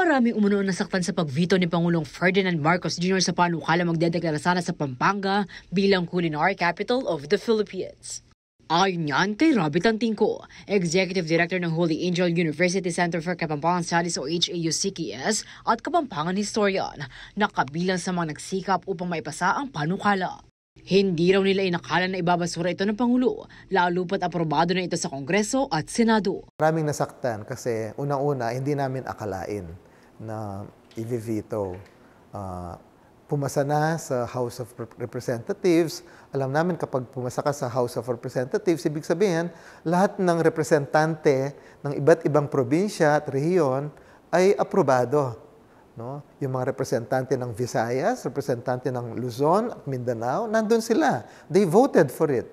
Maraming umuno nasaktan sa pag-veto ni Pangulong Ferdinand Marcos Jr. sa panukala magdedeklara sana sa Pampanga bilang culinary capital of the Philippines. Ayon yan kay Robbie Tantingco, Executive Director ng Holy Angel University Center for Kapampangan Studies o HAU-CKS at Kapampangan Historian, na kabilang sa mga nagsikap upang maipasa ang panukala. Hindi raw nila inakala na ibabasura ito ng Pangulo, lalo pat aprobado na ito sa Kongreso at Senado. Maraming nasaktan kasi unang-una hindi namin akalain na i-veto. Pumasa na sa House of Representatives. Alam namin kapag pumasa ka sa House of Representatives, ibig sabihin lahat ng representante ng iba't ibang probinsya at rehiyon ay aprobado. No? Yung mga representante ng Visayas, representante ng Luzon at Mindanao, nandun sila. They voted for it.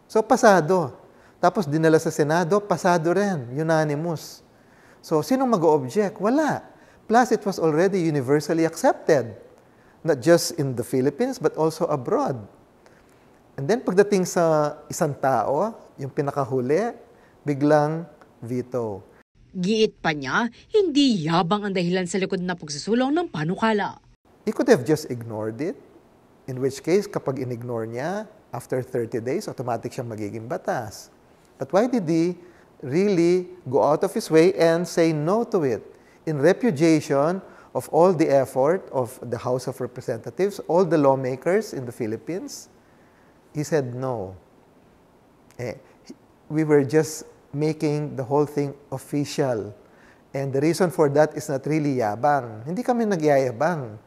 So, pasado. Tapos dinala sa Senado, pasado rin, unanimous. So, sinong mag-o-object? Wala. Plus, it was already universally accepted. Not just in the Philippines, but also abroad. And then, pagdating sa isang tao, yung pinakahuli, biglang veto. Giit pa niya, hindi yabang ang dahilan sa likod na pagsusulong ng panukala. He could have just ignored it, in which case, kapag in-ignore niya, after 30 days, automatic siyang magiging batas. But why did he really go out of his way and say no to it? In repudiation of all the effort of the House of Representatives, all the lawmakers in the Philippines, he said no. We were just making the whole thing official. And the reason for that is not really yabang. Hindi kami nagyayabang.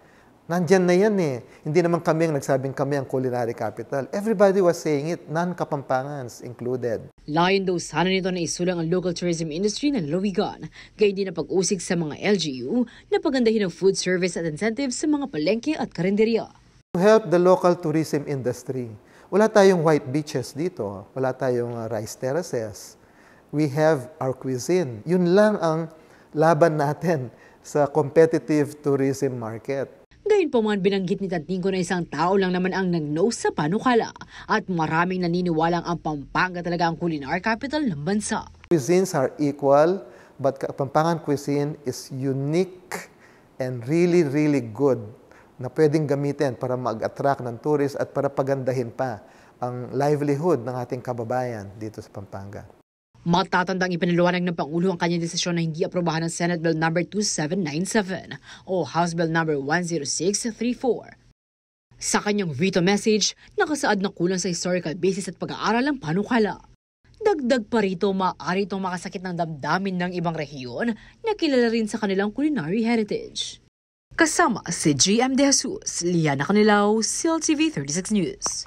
Nandyan na yan eh. Hindi naman kami ang nagsabing kami ang culinary capital. Everybody was saying it, non-Kapampangans included. Layon daw sana nito na isulang ang local tourism industry ng lalawigan, gayon din na pag-usig sa mga LGU na pagandahin ang food service at incentives sa mga palengke at karinderya. To help the local tourism industry, wala tayong white beaches dito, wala tayong rice terraces. We have our cuisine. Yun lang ang laban natin sa competitive tourism market. Gayon pa man binanggit ni Tantingco na isang tao lang naman ang nag-no sa panukala at maraming naniniwalang ang Pampanga talaga ang culinary capital ng bansa. Cuisines are equal, but Kapampangan cuisine is unique and really, really good na pwedeng gamitin para mag-attract ng tourists at para pagandahin pa ang livelihood ng ating kababayan dito sa Pampanga. Matatandang ipinaliwanag ng Pangulo ang kanyang desisyon na hindi aprobahan ng Senate Bill No. 2797 o House Bill No. 10634. Sa kanyang veto message, nakasaad na kulang sa historical basis at pag-aaral ang panukala. Dagdag pa rito, maaari itong makasakit ng damdamin ng ibang rehiyon na kilala rin sa kanilang culinary heritage. Kasama si GM De Jesus, Liana Canilao, CLTV 36 News.